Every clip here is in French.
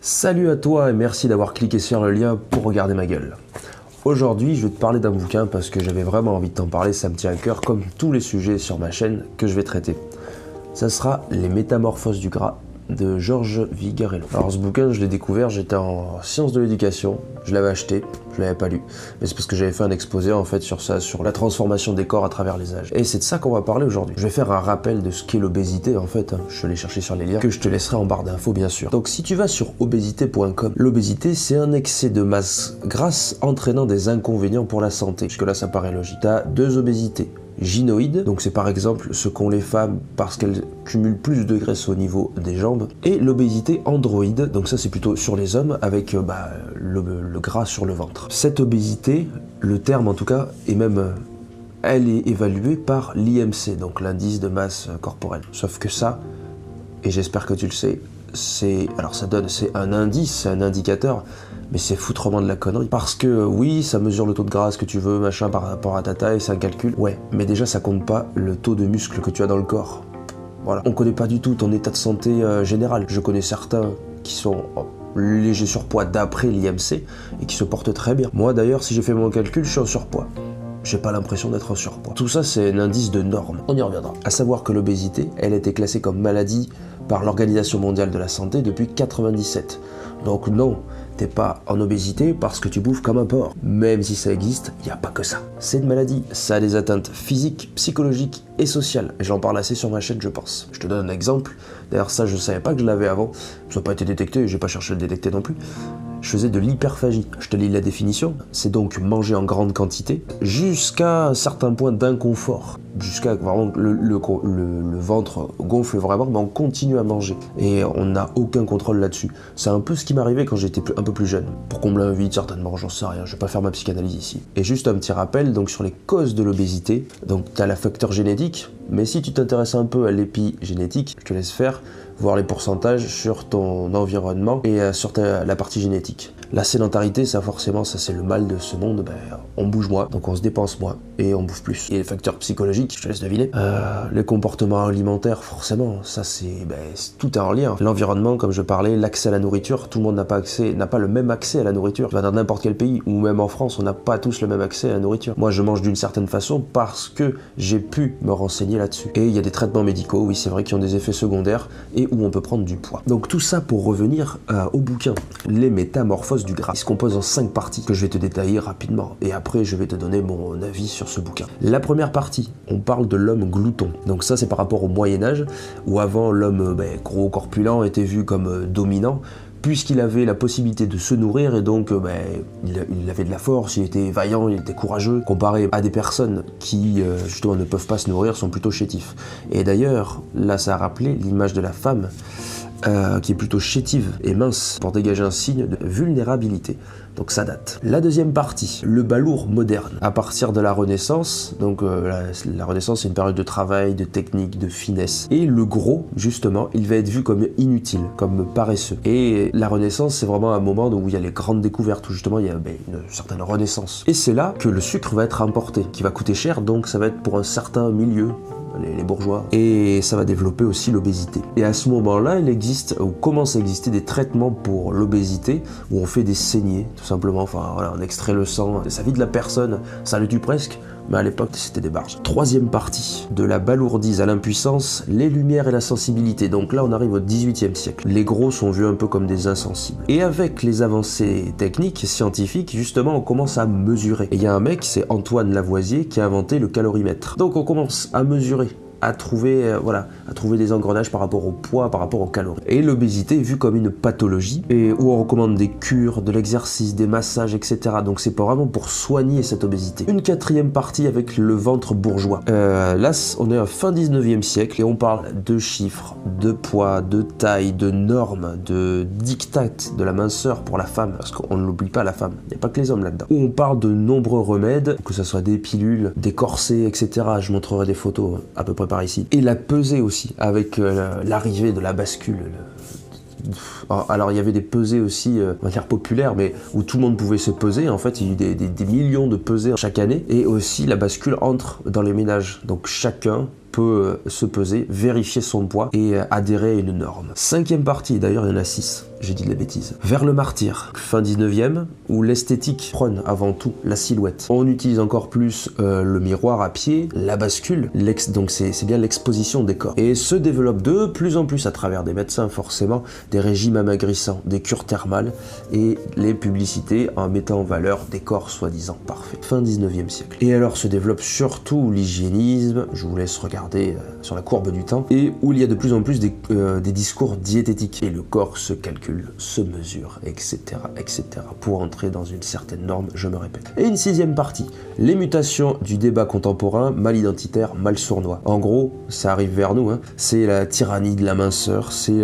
Salut à toi et merci d'avoir cliqué sur le lien pour regarder ma gueule. Aujourd'hui, je vais te parler d'un bouquin parce que j'avais vraiment envie de t'en parler, ça me tient à cœur comme tous les sujets sur ma chaîne que je vais traiter. Ça sera Les Métamorphoses du gras de George Vigarello. Alors ce bouquin, je l'ai découvert, j'étais en sciences de l'éducation, je l'avais acheté, je l'avais pas lu, mais c'est parce que j'avais fait un exposé en fait sur ça, sur la transformation des corps à travers les âges. Et c'est de ça qu'on va parler aujourd'hui. Je vais faire un rappel de ce qu'est l'obésité en fait, je suis allé chercher sur les liens, que je te laisserai en barre d'infos bien sûr. Donc si tu vas sur obésité.com, l'obésité c'est un excès de masse grasse entraînant des inconvénients pour la santé. Jusque là ça paraît logique. T'as deux obésités. Gynoïde, donc c'est par exemple ce qu'ont les femmes parce qu'elles cumulent plus de graisse au niveau des jambes, et l'obésité androïde, donc ça c'est plutôt sur les hommes avec le gras sur le ventre. Cette obésité, le terme en tout cas, est même elle est évaluée par l'IMC, donc l'indice de masse corporelle. Sauf que ça, et j'espère que tu le sais, c'est un indice, c'est un indicateur, mais c'est foutrement de la connerie. Parce que oui, ça mesure le taux de gras, ce que tu veux, machin, par rapport à ta taille, c'est un calcul. Ouais, mais déjà ça compte pas le taux de muscle que tu as dans le corps. Voilà. On connaît pas du tout ton état de santé général. Je connais certains qui sont léger surpoids d'après l'IMC et qui se portent très bien. Moi d'ailleurs, si j'ai fait mon calcul, je suis en surpoids. J'ai pas l'impression d'être en surpoids. Tout ça, c'est un indice de norme. On y reviendra. À savoir que l'obésité, elle a été classée comme maladie par l'Organisation mondiale de la santé depuis 1997. Donc non, t'es pas en obésité parce que tu bouffes comme un porc. Même si ça existe, il n'y a pas que ça. C'est une maladie, ça a des atteintes physiques, psychologiques et sociales. Et j'en parle assez sur ma chaîne, je pense. Je te donne un exemple. D'ailleurs, ça, je savais pas que je l'avais avant. Ça n'a pas été détecté et j'ai pas cherché à le détecter non plus. Je faisais de l'hyperphagie. Je te lis la définition. C'est donc manger en grande quantité jusqu'à un certain point d'inconfort. Jusqu'à vraiment le ventre gonfle vraiment, mais on continue à manger. Et on n'a aucun contrôle là-dessus. C'est un peu ce qui m'arrivait quand j'étais un peu plus jeune. Pour combler un vide, certainement, j'en sais rien. Je vais pas faire ma psychanalyse ici. Et juste un petit rappel donc sur les causes de l'obésité. Donc tu as la facteur génétique, mais si tu t'intéresses un peu à l'épigénétique, je te laisse faire, voir les pourcentages sur ton environnement et sur la partie génétique. La sédentarité, ça forcément, ça c'est le mal de ce monde, on bouge moins, donc on se dépense moins et on bouffe plus. Et les facteurs psychologiques, je te laisse deviner, les comportements alimentaires, forcément, ça tout est en lien. L'environnement, comme je parlais, l'accès à la nourriture, tout le monde n'a pas le même accès à la nourriture. Tu vas dans n'importe quel pays, ou même en France, on n'a pas tous le même accès à la nourriture. Moi, je mange d'une certaine façon parce que j'ai pu me renseigner là-dessus. Et il y a des traitements médicaux, oui, c'est vrai, qui ont des effets secondaires et où on peut prendre du poids. Donc tout ça pour revenir au bouquin, Les Métamorphoses du gras. Il se compose en 5 parties que je vais te détailler rapidement et après je vais te donner mon avis sur ce bouquin. La première partie, on parle de l'homme glouton. Donc ça c'est par rapport au Moyen-Âge où avant l'homme gros corpulent était vu comme dominant puisqu'il avait la possibilité de se nourrir et donc il avait de la force, il était vaillant, il était courageux, comparé à des personnes qui justement ne peuvent pas se nourrir, sont plutôt chétifs. Et d'ailleurs, là ça a rappelé l'image de la femme qui est plutôt chétive et mince pour dégager un signe de vulnérabilité. Donc ça date. La deuxième partie, le balourd moderne. À partir de la Renaissance, donc la Renaissance c'est une période de travail, de technique, de finesse. Et le gros, justement, il va être vu comme inutile, comme paresseux. Et la Renaissance c'est vraiment un moment où il y a les grandes découvertes, où justement il y a une certaine renaissance. Et c'est là que le sucre va être importé, qui va coûter cher, donc ça va être pour un certain milieu, les bourgeois, et ça va développer aussi l'obésité. Et à ce moment-là, il existe, ou commence à exister des traitements pour l'obésité, où on fait des saignées, tout simplement, enfin voilà, on extrait le sang, ça vide la personne, ça le tue presque, mais à l'époque c'était des barges. Troisième partie, de la balourdise à l'impuissance, les lumières et la sensibilité. Donc là on arrive au XVIIIe siècle. Les gros sont vus un peu comme des insensibles. Et avec les avancées techniques, scientifiques, justement on commence à mesurer. Et il y a un mec, c'est Antoine Lavoisier, qui a inventé le calorimètre. Donc on commence à mesurer, à trouver des engrenages par rapport au poids, par rapport aux calories. Et l'obésité est vue comme une pathologie, et où on recommande des cures, de l'exercice, des massages, etc. Donc c'est pas vraiment pour soigner cette obésité. Une quatrième partie avec le ventre bourgeois. Là, on est à fin 19e siècle, et on parle de chiffres, de poids, de taille, de normes, de dictats, de la minceur pour la femme, parce qu'on ne l'oublie pas la femme, il n'y a pas que les hommes là-dedans. Où on parle de nombreux remèdes, que ce soit des pilules, des corsets, etc. Je montrerai des photos à peu près par ici. Et la pesée aussi, avec l'arrivée de la bascule. Alors il y avait des pesées aussi, on va dire populaires, mais où tout le monde pouvait se peser. En fait, il y a eu des millions de pesées chaque année. Et aussi la bascule entre dans les ménages. Donc chacun peut se peser, vérifier son poids et adhérer à une norme. 5e partie, d'ailleurs il y en a 6, j'ai dit de la bêtise. Vers le martyr, fin 19e, où l'esthétique prône avant tout la silhouette. On utilise encore plus le miroir à pied, la bascule, donc c'est bien l'exposition des corps. Et se développe de plus en plus à travers des médecins forcément, des régimes amaigrissants, des cures thermales et les publicités en mettant en valeur des corps soi-disant parfaits. Fin 19e siècle. Et alors se développe surtout l'hygiénisme, je vous laisse regarder sur la courbe du temps, et où il y a de plus en plus des discours diététiques. Et le corps se calcule, se mesure, etc., etc. pour entrer dans une certaine norme, je me répète. Et une 6e partie, les mutations du débat contemporain, mal identitaire, mal sournois. En gros, ça arrive vers nous, hein. C'est la tyrannie de la minceur, c'est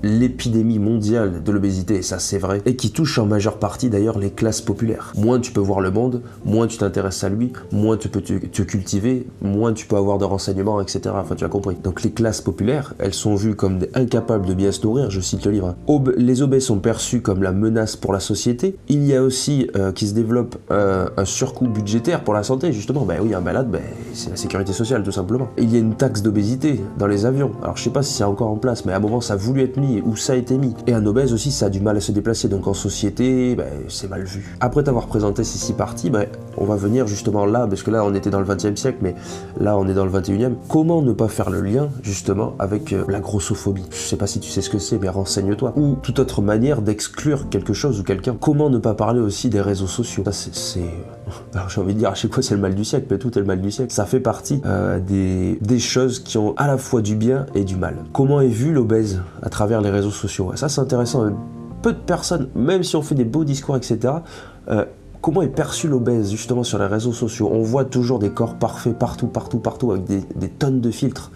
l'épidémie mondiale de l'obésité, et ça c'est vrai, et qui touche en majeure partie d'ailleurs les classes populaires. Moins tu peux voir le monde, moins tu t'intéresses à lui, moins tu peux te cultiver, moins tu peux avoir de renseignements, etc. Enfin, tu as compris. Donc les classes populaires, elles sont vues comme des incapables de bien se nourrir, je cite le livre. Les obèses sont perçus comme la menace pour la société. Il y a aussi qui se développe un surcoût budgétaire pour la santé, justement. Ben oui, un malade, c'est la sécurité sociale, tout simplement. Il y a une taxe d'obésité dans les avions. Alors je sais pas si c'est encore en place, mais à un moment ça a voulu être mis, ou ça a été mis. Et un obèse aussi, ça a du mal à se déplacer, donc en société, c'est mal vu. Après t'avoir présenté ces 6 parties, on va venir justement là, parce que là on était dans le 20e siècle, mais là on est dans le 21e. Comment ne pas faire le lien justement avec la grossophobie? Je sais pas si tu sais ce que c'est, mais renseigne-toi. Ou toute autre manière d'exclure quelque chose ou quelqu'un. Comment ne pas parler aussi des réseaux sociaux? Ça c'est... Alors j'ai envie de dire à chaque fois c'est le mal du siècle, mais tout est le mal du siècle. Ça fait partie des choses qui ont à la fois du bien et du mal. Comment est vu l'obèse à travers les réseaux sociaux? Ça c'est intéressant. Peu de personnes, même si on fait des beaux discours, etc., comment est perçu l'obèse justement sur les réseaux sociaux? On voit toujours des corps parfaits partout, avec des tonnes de filtres.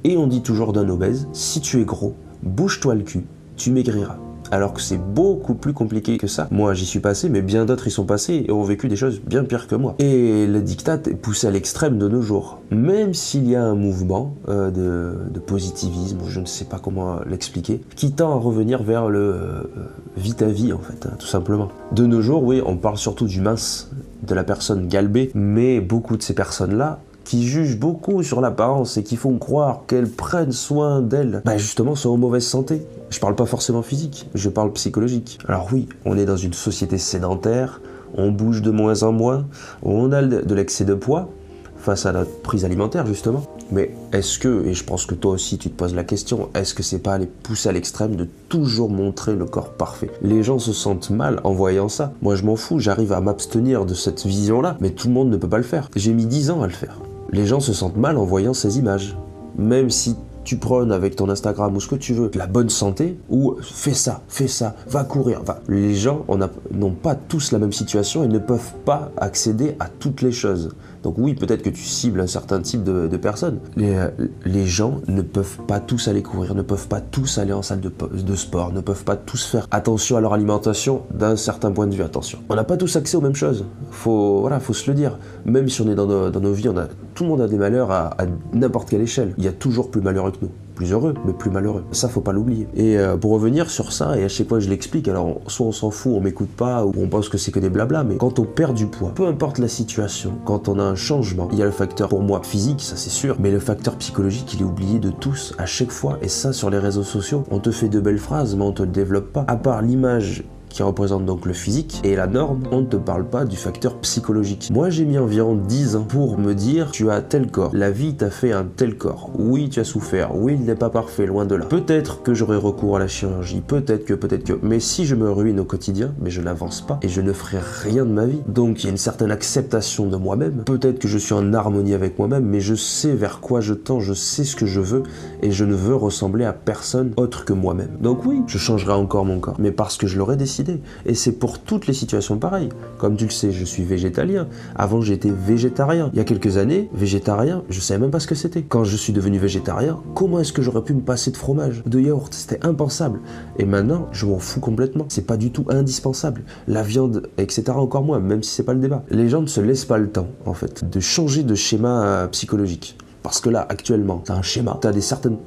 Et on dit toujours d'un obèse, si tu es gros, bouge-toi le cul, tu maigriras. Alors que c'est beaucoup plus compliqué que ça. Moi j'y suis passé, mais bien d'autres y sont passés et ont vécu des choses bien pires que moi. Et le diktat est poussé à l'extrême de nos jours. Même s'il y a un mouvement de positivisme, je ne sais pas comment l'expliquer, qui tend à revenir vers le vite à vie en fait, tout simplement. De nos jours, oui, on parle surtout du mince, de la personne galbée, mais beaucoup de ces personnes-là, qui jugent beaucoup sur l'apparence et qui font croire qu'elles prennent soin d'elles, justement sont en mauvaise santé. Je parle pas forcément physique, je parle psychologique. Alors oui, on est dans une société sédentaire, on bouge de moins en moins, on a de l'excès de poids face à notre prise alimentaire justement. Mais est-ce que, et je pense que toi aussi tu te poses la question, est-ce que c'est pas aller pousser à l'extrême de toujours montrer le corps parfait? Les gens se sentent mal en voyant ça. Moi je m'en fous, j'arrive à m'abstenir de cette vision-là, mais tout le monde ne peut pas le faire. J'ai mis 10 ans à le faire. Les gens se sentent mal en voyant ces images. Même si tu prônes avec ton Instagram ou ce que tu veux la bonne santé, ou fais ça, va courir. Enfin, les gens n'ont pas tous la même situation et ne peuvent pas accéder à toutes les choses. Donc oui, peut-être que tu cibles un certain type de personnes. Les gens ne peuvent pas tous aller courir, ne peuvent pas tous aller en salle de sport, ne peuvent pas tous faire attention à leur alimentation d'un certain point de vue. Attention, on n'a pas tous accès aux mêmes choses. Faut se le dire. Même si on est dans nos vies, tout le monde a des malheurs à n'importe quelle échelle. Il y a toujours plus malheureux que nous. Plus heureux, mais plus malheureux. Ça, faut pas l'oublier. Et pour revenir sur ça, et à chaque fois je l'explique, alors soit on s'en fout, on m'écoute pas, ou on pense que c'est que des blabla, mais quand on perd du poids, peu importe la situation, quand on a un changement, il y a le facteur, pour moi, physique, ça c'est sûr, mais le facteur psychologique, il est oublié de tous, à chaque fois, et ça, sur les réseaux sociaux, on te fait de belles phrases, mais on te le développe pas. À part l'image qui représente donc le physique et la norme, on ne te parle pas du facteur psychologique. Moi j'ai mis environ 10 ans pour me dire tu as tel corps, la vie t'a fait un tel corps, oui tu as souffert, oui il n'est pas parfait, loin de là. Peut-être que j'aurai recours à la chirurgie, peut-être que, mais si je me ruine au quotidien, mais je n'avance pas et je ne ferai rien de ma vie. Donc il y a une certaine acceptation de moi-même, peut-être que je suis en harmonie avec moi-même, mais je sais vers quoi je tends, je sais ce que je veux et je ne veux ressembler à personne autre que moi-même. Donc oui, je changerai encore mon corps, mais parce que je l'aurais décidé. Et c'est pour toutes les situations pareilles. Comme tu le sais, je suis végétalien. Avant, j'étais végétarien. Il y a quelques années, végétarien, je savais même pas ce que c'était. Quand je suis devenu végétarien, comment est-ce que j'aurais pu me passer de fromage, de yaourt? C'était impensable. Et maintenant, je m'en fous complètement. C'est pas du tout indispensable. La viande, etc. encore moins, même si c'est pas le débat. Les gens ne se laissent pas le temps, en fait, de changer de schéma psychologique. Parce que là, actuellement, t'as un schéma, t'as certaines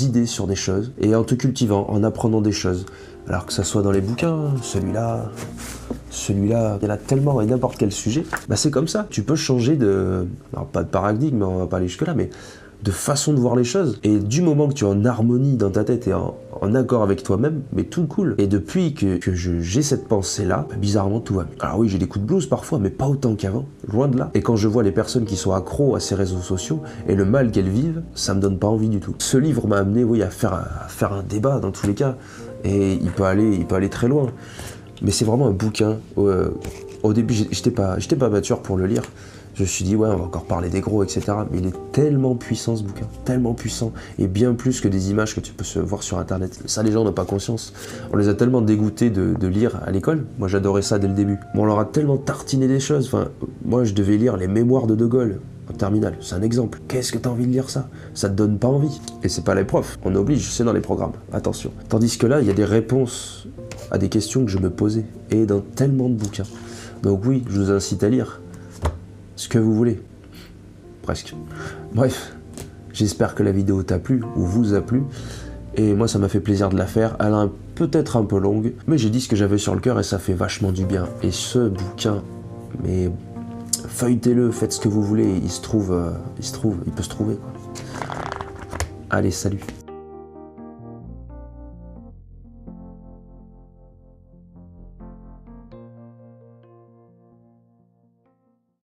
idées sur des choses, et en te cultivant, en apprenant des choses, alors que ça soit dans les bouquins, celui-là, il y en a tellement, et n'importe quel sujet, c'est comme ça. Tu peux changer alors pas de paradigme, on va pas aller jusque-là, mais de façon de voir les choses. Et du moment que tu es en harmonie dans ta tête et en accord avec toi-même, mais tout cool. Et depuis que j'ai cette pensée-là, bah, bizarrement tout va mieux. Alors oui, j'ai des coups de blues parfois, mais pas autant qu'avant, loin de là. Et quand je vois les personnes qui sont accros à ces réseaux sociaux et le mal qu'elles vivent, ça me donne pas envie du tout. Ce livre m'a amené, oui, à faire un débat dans tous les cas, et il peut aller très loin. Mais c'est vraiment un bouquin. Au début, j'étais pas mature pour le lire. Je me suis dit, ouais, on va encore parler des gros, etc. Mais il est tellement puissant, ce bouquin. Tellement puissant. Et bien plus que des images que tu peux voir sur Internet. Ça, les gens n'ont pas conscience. On les a tellement dégoûtés de lire à l'école. Moi, j'adorais ça dès le début. Mais on leur a tellement tartiné des choses. Enfin, moi, je devais lire les mémoires de Gaulle en terminale. C'est un exemple. Qu'est-ce que t'as envie de lire ça? Ça te donne pas envie. Et c'est pas les profs. On oblige, c'est dans les programmes. Attention. Tandis que là, il y a des réponses à des questions que je me posais. Et dans tellement de bouquins. Donc oui, je vous incite à lire ce que vous voulez. Presque. Bref, j'espère que la vidéo t'a plu ou vous a plu. Et moi, ça m'a fait plaisir de la faire. Elle est peut-être un peu longue, mais j'ai dit ce que j'avais sur le cœur et ça fait vachement du bien. Et ce bouquin, mais feuilletez-le, faites ce que vous voulez. Il peut se trouver, quoi. Allez, salut.